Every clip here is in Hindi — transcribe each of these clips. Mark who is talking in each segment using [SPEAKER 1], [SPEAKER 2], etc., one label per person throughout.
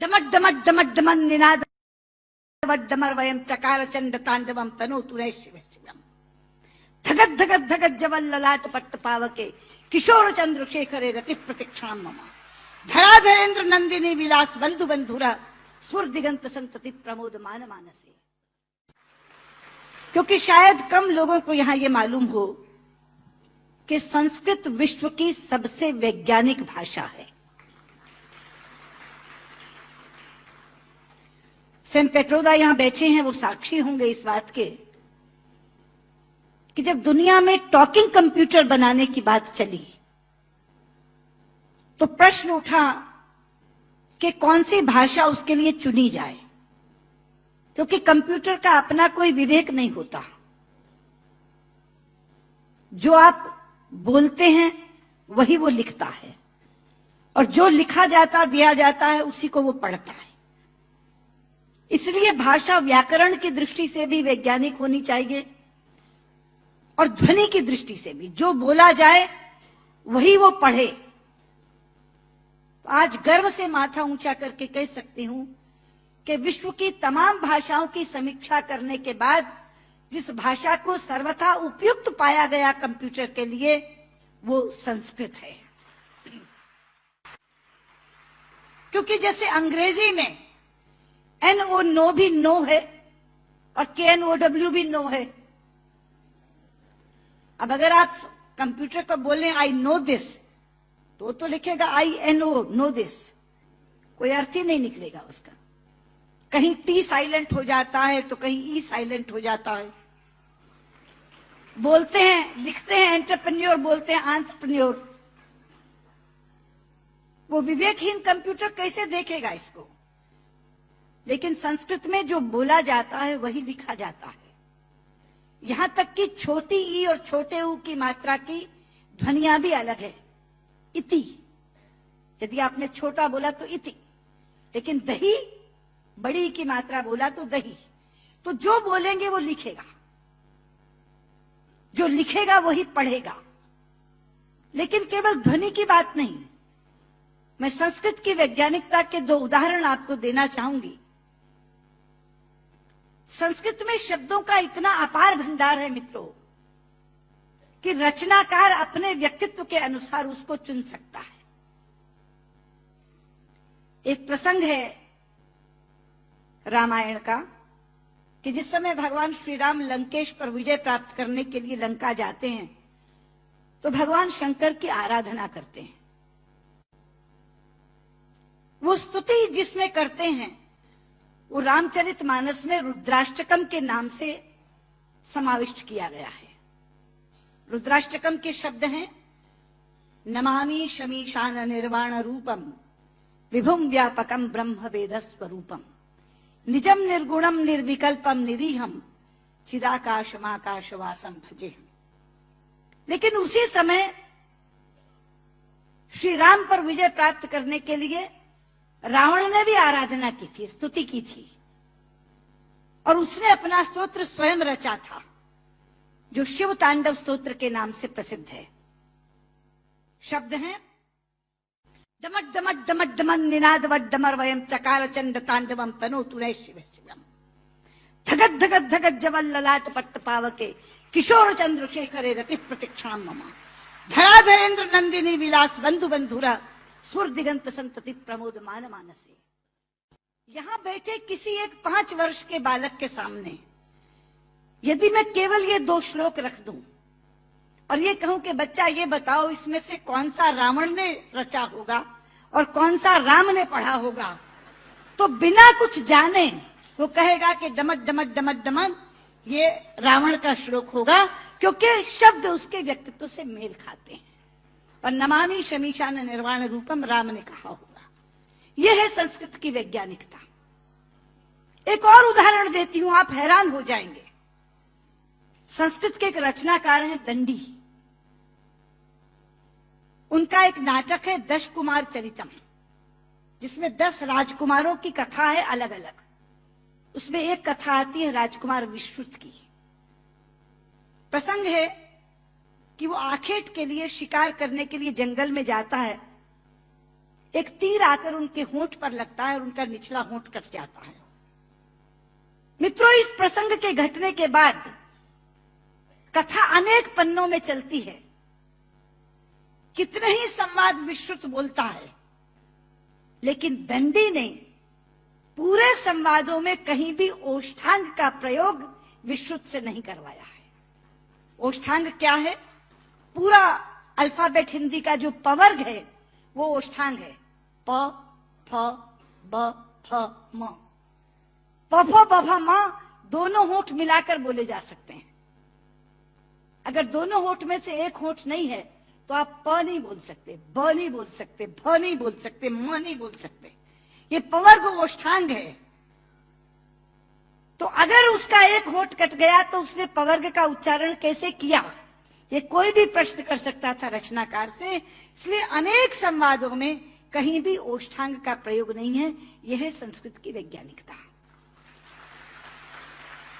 [SPEAKER 1] डमट डमट डमट डमन निनाद डमर वयम चकार चंड तांडवम तनोतु रे शिव शिवम। धगत धगत धगत जवल ललाट पट्ट पावके किशोर चंद्रशेखरे रति प्रतीक्षाम मम। धराधरेन्द्र नंदिनी विलास बंधु बंधुरा स्फुर दिगंत संतति प्रमोद मान मानसे। क्योंकि शायद कम लोगों को यहां यह मालूम हो कि संस्कृत विश्व की सबसे वैज्ञानिक भाषा है। सेम पेट्रोदा यहां बैठे हैं, वो साक्षी होंगे इस बात के कि जब दुनिया में टॉकिंग कंप्यूटर बनाने की बात चली तो प्रश्न उठा कि कौन सी भाषा उसके लिए चुनी जाए, क्योंकि कंप्यूटर का अपना कोई विवेक नहीं होता। जो आप बोलते हैं वही वो लिखता है और जो लिखा जाता दिया जाता है उसी को वो पढ़ता है। इसलिए भाषा व्याकरण की दृष्टि से भी वैज्ञानिक होनी चाहिए और ध्वनि की दृष्टि से भी। जो बोला जाए वही वो पढ़े। आज गर्व से माथा ऊंचा करके कह सकती हूं कि विश्व की तमाम भाषाओं की समीक्षा करने के बाद जिस भाषा को सर्वथा उपयुक्त पाया गया कंप्यूटर के लिए वो संस्कृत है। क्योंकि जैसे अंग्रेजी में NO नो भी नो है और KNOW भी नो है। अब अगर आप कंप्यूटर को बोलें आई नो दिस तो लिखेगा INO नो दिस, कोई अर्थ ही नहीं निकलेगा उसका। कहीं T साइलेंट हो जाता है तो कहीं E साइलेंट हो जाता है। बोलते हैं लिखते हैं एंटरप्रेन्योर, बोलते हैं एंटरप्रेन्योर। वो विवेकहीन कंप्यूटर कैसे देखेगा इसको? लेकिन संस्कृत में जो बोला जाता है वही लिखा जाता है। यहां तक कि छोटी ई और छोटे ऊ की मात्रा की ध्वनियां भी अलग है। इति, यदि आपने छोटा बोला तो इति, लेकिन दही बड़ी की मात्रा बोला तो दही। तो जो बोलेंगे वो लिखेगा, जो लिखेगा वही पढ़ेगा। लेकिन केवल ध्वनि की बात नहीं, मैं संस्कृत की वैज्ञानिकता के दो उदाहरण आपको देना चाहूंगी। संस्कृत में शब्दों का इतना अपार भंडार है मित्रों कि रचनाकार अपने व्यक्तित्व के अनुसार उसको चुन सकता है। एक प्रसंग है रामायण का कि जिस समय भगवान श्री राम लंकेश पर विजय प्राप्त करने के लिए लंका जाते हैं तो भगवान शंकर की आराधना करते हैं। वो स्तुति जिसमें करते हैं वो रामचरितमानस में रुद्राष्टकम के नाम से समाविष्ट किया गया है। रुद्राष्टकम के शब्द हैं नमामि शमीशान निर्वाण रूपम विभुम व्यापकम ब्रह्म वेद स्वरूपम निजम निर्गुणम निर्विकल्पम निरीहम चिदाकाशमाकाशवासम भजे। लेकिन उसी समय श्री राम पर विजय प्राप्त करने के लिए रावण ने भी आराधना की थी, स्तुति की थी, और उसने अपना स्तोत्र स्वयं रचा था जो शिव तांडव स्तोत्र के नाम से प्रसिद्ध है। शब्द हैं डमट डमट डमट डमन निनाद डमर वयम चकार चंड तांडवम तनोतु रे शिव शिवम। धगत धगत धगत जवल ललाट पट्ट पावके किशोर चंद्रशेखरे रति प्रतीक्षाम मम। धराधरेन्द्र नंदिनी विलास बंधु बंधुरा स्फुर दिगंत संतति प्रमोद मान मानसे। यहां बैठे किसी एक 5 वर्ष के बालक के सामने यदि मैं केवल ये 2 श्लोक रख दूं और ये कहूं कि बच्चा ये बताओ इसमें से कौन सा रावण ने रचा होगा और कौन सा राम ने पढ़ा होगा, तो बिना कुछ जाने वो कहेगा कि डमट डमट डमट डमन ये रावण का श्लोक होगा, क्योंकि शब्द उसके व्यक्तित्व से मेल खाते हैं। और नमामि शमीशान निर्वाण रूपम राम ने कहा होगा। यह है संस्कृत की वैज्ञानिकता। एक और उदाहरण देती हूं, आप हैरान हो जाएंगे। संस्कृत के एक रचनाकार हैं दंडी। उनका एक नाटक है 10 कुमार चरितम, जिसमें 10 राजकुमारों की कथा है अलग अलग। उसमें एक कथा आती है राजकुमार विश्रुत की। प्रसंग है कि वो आखेट के लिए शिकार करने के लिए जंगल में जाता है। एक तीर आकर उनके होंठ पर लगता है और उनका निचला होंठ कट जाता है। मित्रों, इस प्रसंग के घटने के बाद कथा अनेक पन्नों में चलती है। कितने ही संवाद विश्रुत बोलता है, लेकिन दंडी ने पूरे संवादों में कहीं भी ओष्ठांग का प्रयोग विश्रुत से नहीं करवाया है। ओष्ठांग क्या है? पूरा अल्फाबेट हिंदी का जो पवर्ग है वो ओष्ठांग है। प, फ, ब, फ, म। प, फ, ब, फ, म दोनों होंठ मिलाकर बोले जा सकते हैं। अगर दोनों होंठ में से एक होंठ नहीं है तो आप प नहीं बोल सकते, ब नहीं बोल सकते, भ नहीं बोल सकते, म नहीं बोल सकते। ये पवर्ग ओष्ठांग है। तो अगर उसका एक होंठ कट गया तो उसने पवर्ग का उच्चारण कैसे किया, ये कोई भी प्रश्न कर सकता था रचनाकार से। इसलिए अनेक संवादों में कहीं भी ओष्ठांग का प्रयोग नहीं है। यह है संस्कृत की वैज्ञानिकता।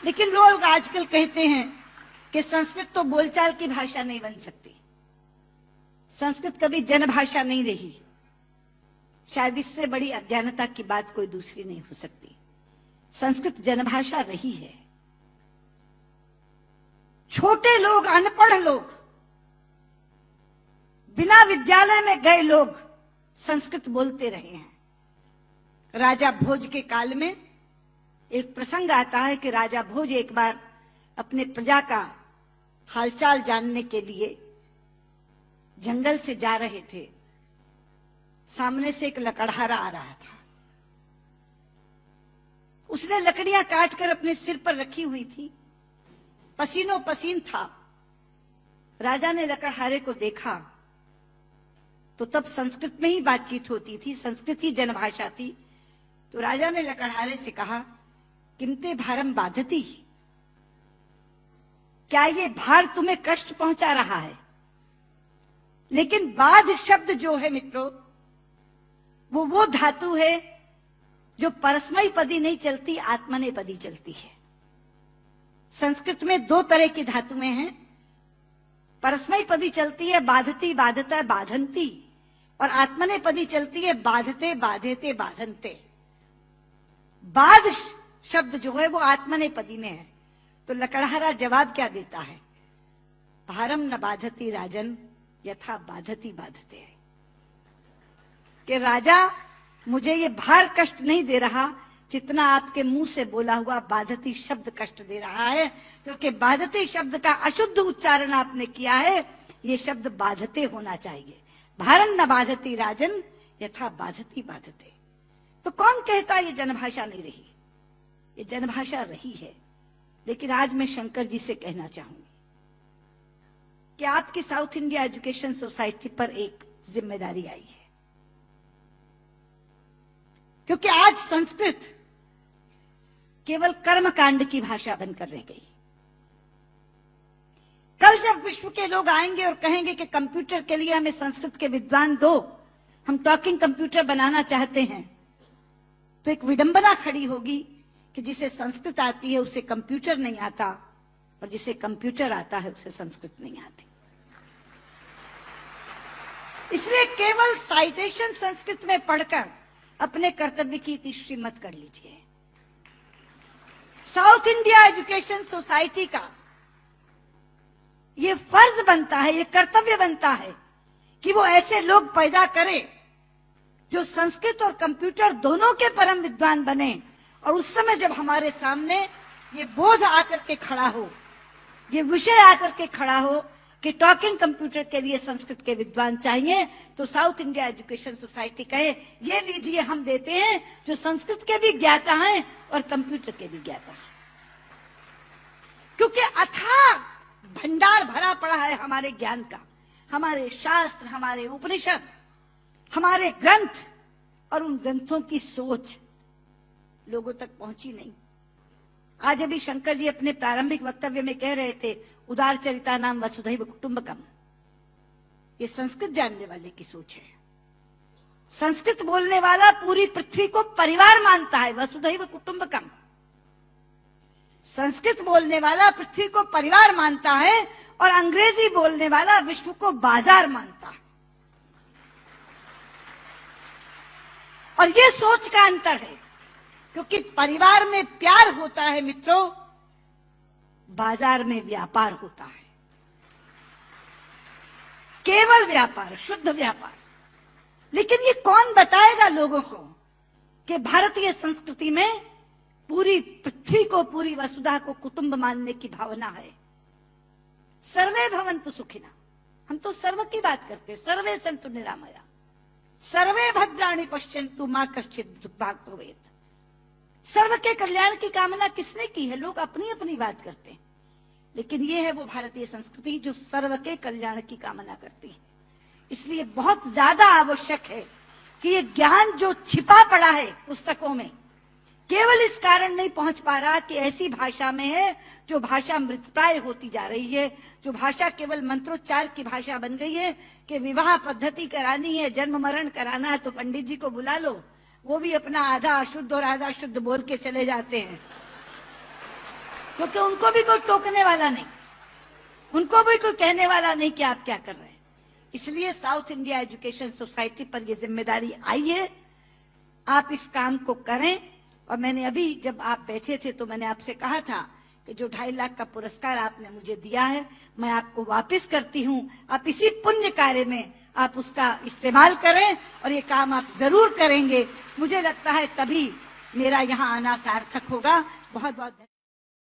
[SPEAKER 1] लेकिन लोग आजकल कहते हैं कि संस्कृत तो बोलचाल की भाषा नहीं बन सकती, संस्कृत कभी जनभाषा नहीं रही। शायद इससे बड़ी अज्ञानता की बात कोई दूसरी नहीं हो सकती। संस्कृत जनभाषा रही है। छोटे लोग, अनपढ़ लोग, बिना विद्यालय में गए लोग संस्कृत बोलते रहे हैं। राजा भोज के काल में एक प्रसंग आता है कि राजा भोज एक बार अपने प्रजा का हालचाल जानने के लिए जंगल से जा रहे थे। सामने से एक लकड़हारा आ रहा था। उसने लकड़ियां काटकर अपने सिर पर रखी हुई थी, पसीनों पसीन था। राजा ने लकड़हारे को देखा तो तब संस्कृत में ही बातचीत होती थी, संस्कृत ही जनभाषा थी। तो राजा ने लकड़हारे से कहा, किमते भारम बाधती, क्या ये भार तुम्हें कष्ट पहुंचा रहा है? लेकिन बाध शब्द जो है मित्रों, वो धातु है जो परस्मयी पदी नहीं चलती, आत्मनेपदी चलती है। संस्कृत में दो तरह की धातुएं हैं। परस्मयी पदी चलती है बाधती, बाधता, बाधंती, और आत्मनेपदी चलती है बाधते, बाधेते, बाधनते। बाध शब्द जो है वो आत्मनेपदी में है। तो लकड़हारा जवाब क्या देता है? भारम न बाधती राजन यथा बाधती बाधते। कि राजा, मुझे ये भार कष्ट नहीं दे रहा जितना आपके मुंह से बोला हुआ बाधती शब्द कष्ट दे रहा है, क्योंकि बाधती शब्द का अशुद्ध उच्चारण आपने किया है। ये शब्द बाधते होना चाहिए। भारम न बाधती राजन यथा बाधती बाधते। तो कौन कहता ये जनभाषा नहीं रही? ये जनभाषा रही है। लेकिन आज मैं शंकर जी से कहना चाहूंगी कि आपकी साउथ इंडिया एजुकेशन सोसाइटी पर एक जिम्मेदारी आई है, क्योंकि आज संस्कृत केवल कर्मकांड की भाषा बनकर रह गई। कल जब विश्व के लोग आएंगे और कहेंगे कि कंप्यूटर के लिए हमें संस्कृत के विद्वान दो, हम टॉकिंग कंप्यूटर बनाना चाहते हैं, तो एक विडंबना खड़ी होगी कि जिसे संस्कृत आती है उसे कंप्यूटर नहीं आता, और जिसे कंप्यूटर आता है उसे संस्कृत नहीं आती। इसलिए केवल साइटेशन संस्कृत में पढ़कर अपने कर्तव्य की तीसरी मत कर लीजिए। साउथ इंडिया एजुकेशन सोसाइटी का ये फर्ज बनता है, ये कर्तव्य बनता है कि वो ऐसे लोग पैदा करे जो संस्कृत और कंप्यूटर दोनों के परम विद्वान बने। और उस समय जब हमारे सामने ये बोध आकर के खड़ा हो, ये विषय आकर के खड़ा हो कि टॉकिंग कंप्यूटर के लिए संस्कृत के विद्वान चाहिए, तो साउथ इंडिया एजुकेशन सोसाइटी कहे, ये लीजिए हम देते हैं जो संस्कृत के भी ज्ञाता हैं और कंप्यूटर के भी ज्ञाता हैं। क्योंकि अथाह भंडार भरा पड़ा है हमारे ज्ञान का, हमारे शास्त्र, हमारे उपनिषद, हमारे ग्रंथ, और उन ग्रंथों की सोच लोगों तक पहुंची नहीं। आज अभी शंकर जी अपने प्रारंभिक वक्तव्य में कह रहे थे, उदार चरिता नाम वसुधैव कुटुंबकम। ये संस्कृत जानने वाले की सोच है। संस्कृत बोलने वाला पूरी पृथ्वी को परिवार मानता है, वसुधैव कुटुंबकम। संस्कृत बोलने वाला पृथ्वी को परिवार मानता है, और अंग्रेजी बोलने वाला विश्व को बाजार मानता है। और ये सोच का अंतर है, क्योंकि परिवार में प्यार होता है मित्रों, बाजार में व्यापार होता है, केवल व्यापार, शुद्ध व्यापार। लेकिन ये कौन बताएगा लोगों को कि भारतीय संस्कृति में पूरी पृथ्वी को, पूरी वसुधा को कुटुंब मानने की भावना है। सर्वे भवन्तु सुखिनः, हम तो सर्व की बात करते, सर्वे सन्तु निरामया, सर्वे भद्राणि पश्यन्तु मा कश्चित् दुर्भाग् भवेत्। सर्व के कल्याण की कामना किसने की है? लोग अपनी अपनी बात करते हैं, लेकिन ये है वो भारतीय संस्कृति जो सर्व के कल्याण की कामना करती है। इसलिए बहुत ज्यादा आवश्यक है कि ये ज्ञान जो छिपा पड़ा है पुस्तकों में, केवल इस कारण नहीं पहुंच पा रहा कि ऐसी भाषा में है जो भाषा मृतप्राय होती जा रही है, जो भाषा केवल मंत्रोच्चार की भाषा बन गई है कि विवाह पद्धति करानी है, जन्म मरण कराना है तो पंडित जी को बुला लो, वो भी अपना आधा अशुद्ध और आधा शुद्ध बोल के चले जाते हैं, क्योंकि उनको भी कोई टोकने वाला नहीं, उनको भी कोई कहने वाला नहीं कि आप क्या कर रहे हैं। इसलिए साउथ इंडिया एजुकेशन सोसाइटी पर यह जिम्मेदारी आई है, आप इस काम को करें। और मैंने अभी जब आप बैठे थे तो मैंने आपसे कहा था कि जो 2.5 लाख का पुरस्कार आपने मुझे दिया है, मैं आपको वापस करती हूं। आप इसी पुण्य कार्य में आप उसका इस्तेमाल करें और ये काम आप जरूर करेंगे। मुझे लगता है तभी मेरा यहाँ आना सार्थक होगा। बहुत बहुत